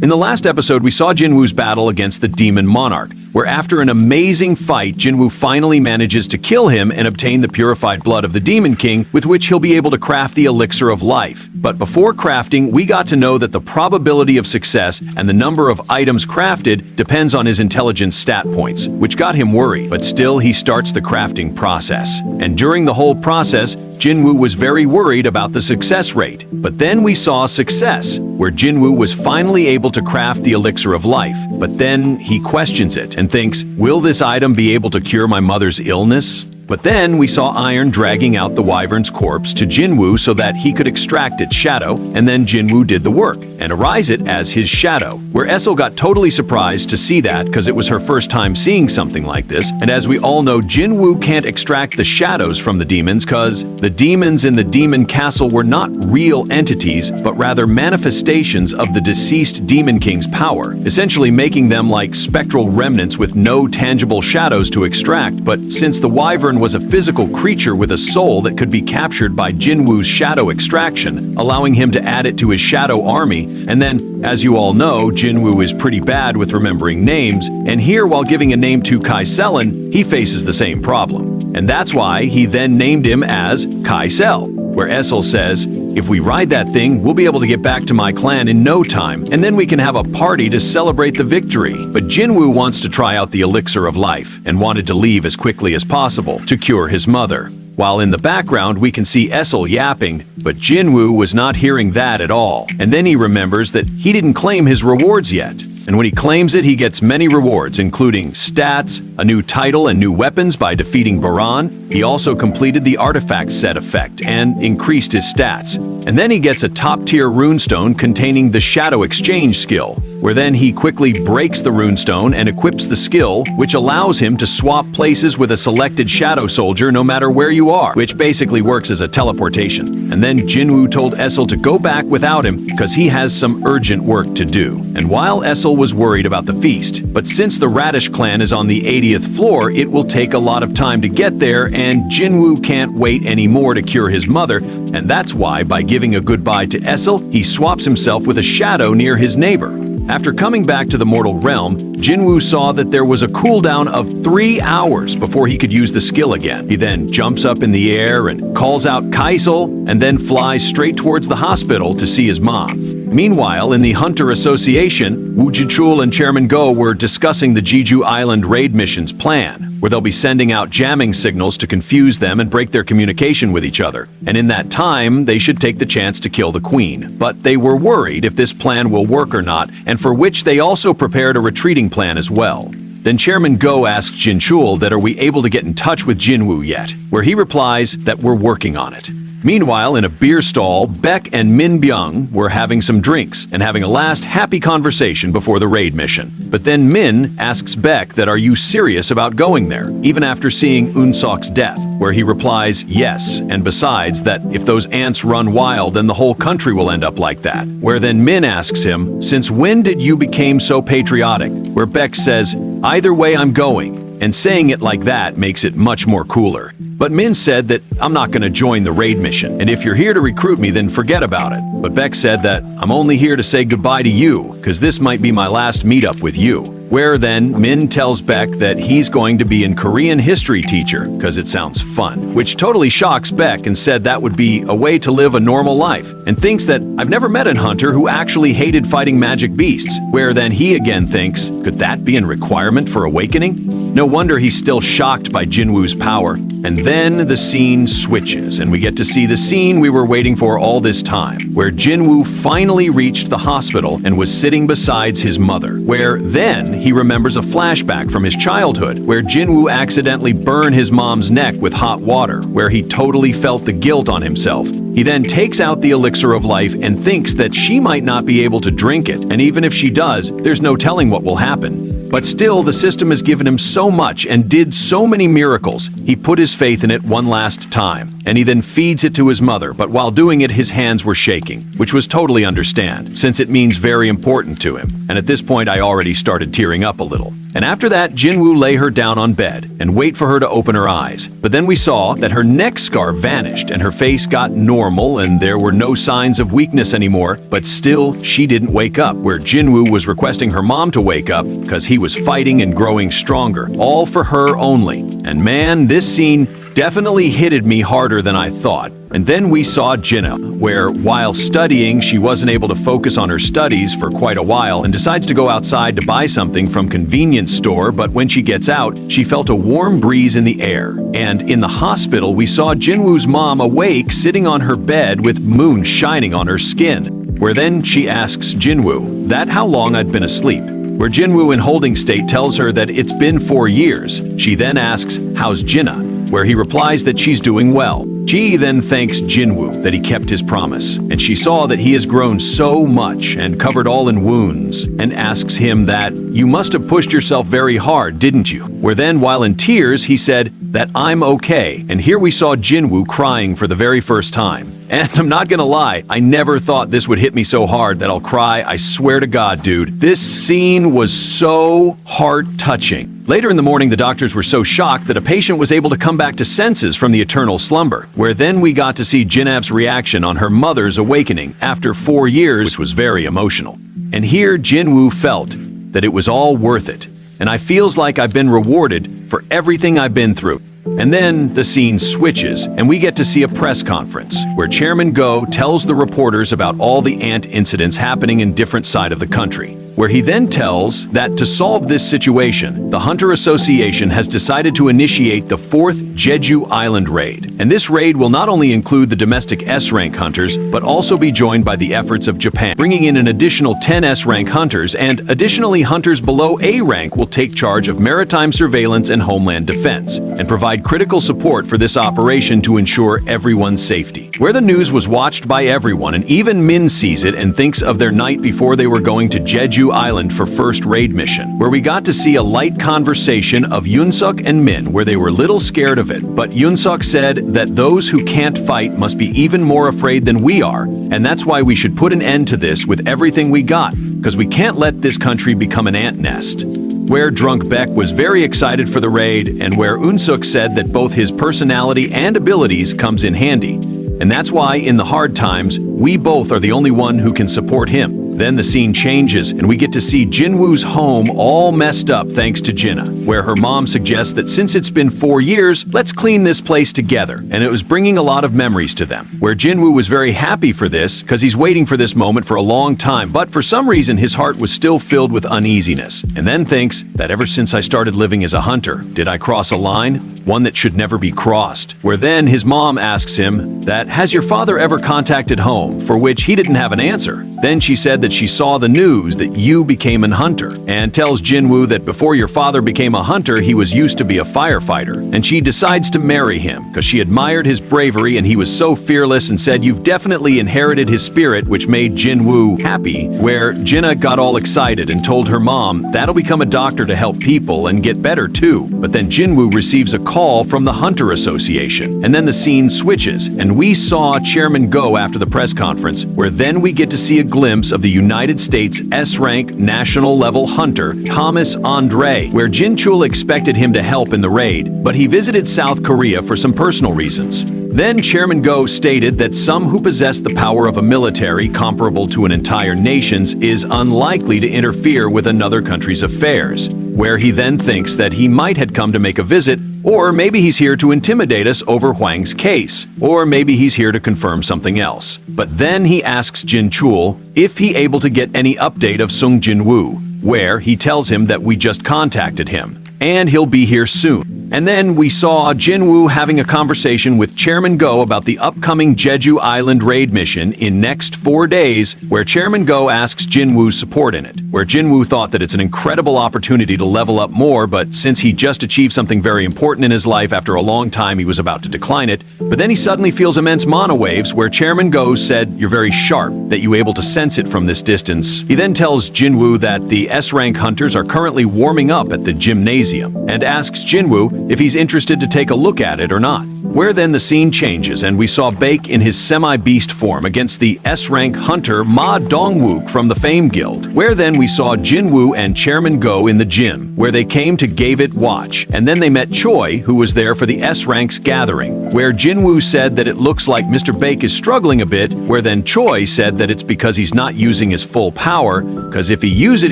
In the last episode, we saw Jinwoo's battle against the Demon Monarch, where after an amazing fight, Jinwoo finally manages to kill him and obtain the purified blood of the Demon King, with which he'll be able to craft the elixir of life. But before crafting, we got to know that the probability of success and the number of items crafted depends on his intelligence stat points, which got him worried. But still, he starts the crafting process. And during the whole process, Jinwoo was very worried about the success rate. But then we saw success, where Jinwoo was finally able to craft the elixir of life. But then he questions it and thinks, will this item be able to cure my mother's illness? But then we saw Iron dragging out the wyvern's corpse to Jinwoo so that he could extract its shadow, and then Jinwoo did the work and arise it as his shadow, where Essel got totally surprised to see that because it was her first time seeing something like this. And as we all know, Jinwoo can't extract the shadows from the demons because the demons in the demon castle were not real entities, but rather manifestations of the deceased Demon King's power, essentially making them like spectral remnants with no tangible shadows to extract. But since the wyvern was a physical creature with a soul that could be captured by Jinwoo's shadow extraction, allowing him to add it to his shadow army. And then, as you all know, Jinwoo is pretty bad with remembering names, and here while giving a name to Kai Selen, he faces the same problem. And that's why he then named him as Kai Sel, where Essel says, if we ride that thing, we'll be able to get back to my clan in no time, and then we can have a party to celebrate the victory. But Jinwoo wants to try out the elixir of life, and wanted to leave as quickly as possible to cure his mother. While in the background we can see Essel yapping, but Jinwoo was not hearing that at all. And then he remembers that he didn't claim his rewards yet. And when he claims it, he gets many rewards, including stats, a new title, and new weapons by defeating Baran. He also completed the artifact set effect and increased his stats. And then he gets a top-tier runestone containing the Shadow Exchange skill, where then he quickly breaks the runestone and equips the skill, which allows him to swap places with a selected shadow soldier no matter where you are, which basically works as a teleportation. And then Jinwoo told Essel to go back without him because he has some urgent work to do. And while Essel was worried about the feast, but since the Radish clan is on the 80th floor, it will take a lot of time to get there, and Jinwoo can't wait anymore to cure his mother, and that's why, by giving a goodbye to Essel, he swaps himself with a shadow near his neighbor. After coming back to the mortal realm, Jinwoo saw that there was a cooldown of 3 hours before he could use the skill again. He then jumps up in the air and calls out Kaisel, and then flies straight towards the hospital to see his mom. Meanwhile, in the Hunter Association, Wu Jichul and Chairman Go were discussing the Jeju Island raid mission's plan, where they'll be sending out jamming signals to confuse them and break their communication with each other. And in that time, they should take the chance to kill the queen. But they were worried if this plan will work or not, and for which they also prepared a retreating plan as well. Then Chairman Go asked Jinchul that are we able to get in touch with Jinwoo yet, where he replies that we're working on it. Meanwhile, in a beer stall, Baek and Min Byung were having some drinks and having a last happy conversation before the raid mission. But then Min asks Baek that are you serious about going there, even after seeing Unsok's death, where he replies yes, and besides that if those ants run wild then the whole country will end up like that. Where then Min asks him, since when did you become so patriotic? Where Baek says, either way I'm going. And saying it like that makes it much more cooler. But Min said that I'm not going to join the raid mission, and if you're here to recruit me, then forget about it. But Baek said that I'm only here to say goodbye to you, because this might be my last meetup with you. Where then Min tells Baek that he's going to be a Korean history teacher, because it sounds fun, which totally shocks Baek and said that would be a way to live a normal life, and thinks that I've never met a hunter who actually hated fighting magic beasts, where then he again thinks, could that be a requirement for awakening? No wonder he's still shocked by Jinwoo's power. And then the scene switches, and we get to see the scene we were waiting for all this time, where Jinwoo finally reached the hospital and was sitting beside his mother, where then he remembers a flashback from his childhood, where Jinwoo accidentally burned his mom's neck with hot water, where he totally felt the guilt on himself. He then takes out the elixir of life and thinks that she might not be able to drink it, and even if she does, there's no telling what will happen. But still, the system has given him so much and did so many miracles, he put his faith in it one last time, and he then feeds it to his mother, but while doing it his hands were shaking, which was totally understand, since it means very important to him, and at this point I already started tearing up a little. And after that, Jinwoo lay her down on bed and wait for her to open her eyes. But then we saw that her neck scar vanished and her face got normal and there were no signs of weakness anymore. But still, she didn't wake up, where Jinwoo was requesting her mom to wake up because he was fighting and growing stronger, all for her only. And man, this scene definitely hit me harder than I thought. And then we saw Jinna, where while studying, she wasn't able to focus on her studies for quite a while and decides to go outside to buy something from convenience store, but when she gets out, she felt a warm breeze in the air. And in the hospital, we saw Jinwoo's mom awake, sitting on her bed with moon shining on her skin, where then she asks Jinwoo that how long I'd been asleep, where Jinwoo in holding state tells her that it's been 4 years. She then asks, "How's Jinna?" where he replies that she's doing well. Ji then thanks Jinwoo that he kept his promise, and she saw that he has grown so much and covered all in wounds, and asks him that, "You must have pushed yourself very hard, didn't you?" Where then, while in tears, he said that I'm okay, and here we saw Jinwoo crying for the very first time. And I'm not gonna lie, I never thought this would hit me so hard that I'll cry, I swear to God, dude. This scene was so heart-touching. Later in the morning, the doctors were so shocked that a patient was able to come back to senses from the eternal slumber, where then we got to see Jinab's reaction on her mother's awakening after 4 years, which was very emotional. And here Jinwoo felt that it was all worth it, and I feels like I've been rewarded for everything I've been through. And then the scene switches, and we get to see a press conference, where Chairman Go tells the reporters about all the ant incidents happening in different sides of the country, where he then tells that to solve this situation, the Hunter Association has decided to initiate the 4th Jeju Island raid. And this raid will not only include the domestic S-rank hunters, but also be joined by the efforts of Japan, bringing in an additional 10 S-rank hunters, and additionally hunters below A rank will take charge of maritime surveillance and homeland defense, and provide critical support for this operation to ensure everyone's safety. Where the news was watched by everyone, and even Min sees it and thinks of their night before they were going to Jeju Island for first raid mission, where we got to see a light conversation of Yoonsuk and Min, where they were little scared of it, but Yoonsuk said that those who can't fight must be even more afraid than we are, and that's why we should put an end to this with everything we got, because we can't let this country become an ant nest. Where Drunk Beck was very excited for the raid, and where Unsuk said that both his personality and abilities comes in handy, and that's why in the hard times, we both are the only one who can support him. Then the scene changes, and we get to see Jinwoo's home all messed up thanks to Jinna, where her mom suggests that since it's been 4 years, let's clean this place together, and it was bringing a lot of memories to them, where Jinwoo was very happy for this, because he's waiting for this moment for a long time, but for some reason his heart was still filled with uneasiness, and then thinks that ever since I started living as a hunter, did I cross a line? One that should never be crossed. Where then his mom asks him that, has your father ever contacted home, for which he didn't have an answer. Then she said that she saw the news that you became an hunter, and tells Jinwoo that before your father became a hunter, he was used to be a firefighter, and she decides to marry him because she admired his bravery and he was so fearless, and said you've definitely inherited his spirit, which made Jinwoo happy, where Jinna got all excited and told her mom that'll become a doctor to help people and get better too. But then Jinwoo receives a call from the Hunter Association, and then the scene switches, and we saw Chairman Go after the press conference, where then we get to see a glimpse of the United States S-rank national level hunter Thomas Andre, where Jin Chul expected him to help in the raid, but he visited South Korea for some personal reasons. Then Chairman Go stated that some who possess the power of a military comparable to an entire nation's is unlikely to interfere with another country's affairs, where he then thinks that he might had come to make a visit, or maybe he's here to intimidate us over Huang's case, or maybe he's here to confirm something else. But then he asks Jin Chul if he able to get any update of Sung Jin-woo, where he tells him that we just contacted him, and he'll be here soon. And then we saw Jinwoo having a conversation with Chairman Go about the upcoming Jeju Island raid mission in next 4 days, where Chairman Go asks Jinwoo's support in it, where Jinwoo thought that it's an incredible opportunity to level up more, but since he just achieved something very important in his life after a long time, he was about to decline it. But then he suddenly feels immense mana waves, where Chairman Go said, you're very sharp, that you able to sense it from this distance. He then tells Jinwoo that the S-rank hunters are currently warming up at the gymnasium, and asks Jinwoo if he's interested to take a look at it or not. Where then the scene changes and we saw Baek in his semi-beast form against the S-rank hunter Ma Dongwook from the Fame Guild. Where then we saw Jinwoo and Chairman Go in the gym, where they came to Gave It Watch, and then they met Choi, who was there for the S-ranks gathering, where Jinwoo said that it looks like Mr. Baek is struggling a bit, where then Choi said that it's because he's not using his full power, because if he use it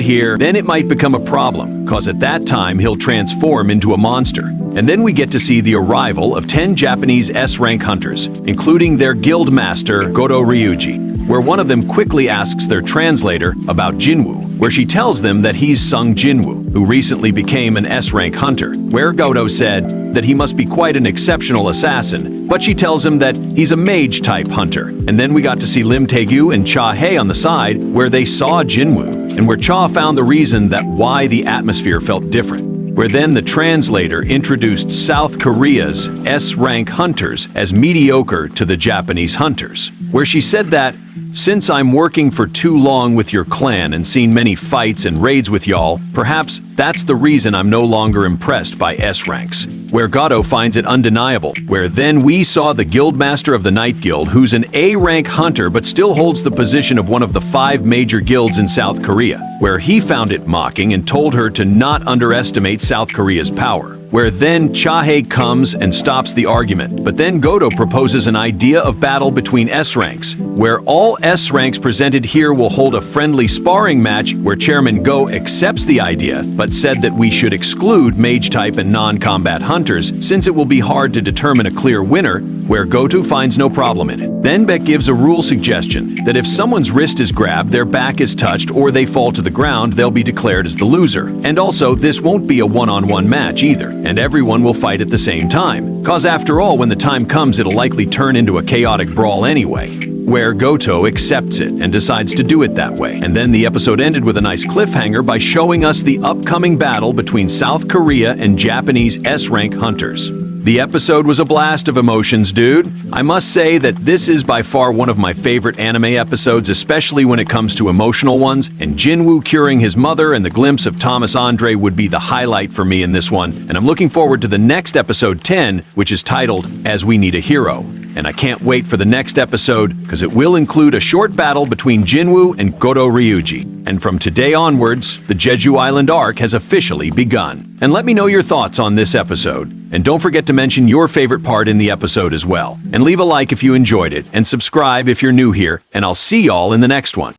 here, then it might become a problem, cause at that time he'll transform into a monster. And then we get to see the arrival of 10 Japanese S-rank hunters, including their guild master, Goto Ryuji, where one of them quickly asks their translator about Jinwoo, where she tells them that he's Sung Jinwoo, who recently became an S-rank hunter, where Goto said that he must be quite an exceptional assassin, but she tells him that he's a mage-type hunter. And then we got to see Lim Tae-gyu and Cha Hae on the side, where they saw Jinwoo, and where Cha found the reason that why the atmosphere felt different. Where then the translator introduced South Korea's S-rank hunters as mediocre to the Japanese hunters, where she said that, since I'm working for too long with your clan and seen many fights and raids with y'all, perhaps that's the reason I'm no longer impressed by S-ranks. Where Goto finds it undeniable, where then we saw the Guildmaster of the Night Guild, who's an A-rank hunter but still holds the position of one of the 5 major guilds in South Korea, where he found it mocking and told her to not underestimate South Korea's power. Where then Cha Hae comes and stops the argument, but then Goto proposes an idea of battle between S-ranks, where all S-ranks presented here will hold a friendly sparring match, where Chairman Go accepts the idea, but said that we should exclude mage-type and non-combat hunters, since it will be hard to determine a clear winner, where Goto finds no problem in it. Then Baek gives a rule suggestion that if someone's wrist is grabbed, their back is touched, or they fall to the ground, they'll be declared as the loser. And also, this won't be a one-on-one match either, and everyone will fight at the same time. Cause after all, when the time comes, it'll likely turn into a chaotic brawl anyway. Where Goto accepts it and decides to do it that way. And then the episode ended with a nice cliffhanger by showing us the upcoming battle between South Korea and Japanese S-rank hunters. The episode was a blast of emotions, dude. I must say that this is by far one of my favorite anime episodes, especially when it comes to emotional ones, and Jinwoo curing his mother and the glimpse of Thomas Andre would be the highlight for me in this one, and I'm looking forward to the next episode 10, which is titled As We Need a Hero. And I can't wait for the next episode, because it will include a short battle between Jinwoo and Goto Ryuji. And from today onwards, the Jeju Island arc has officially begun. And let me know your thoughts on this episode. And don't forget to mention your favorite part in the episode as well. And leave a like if you enjoyed it, and subscribe if you're new here, and I'll see y'all in the next one.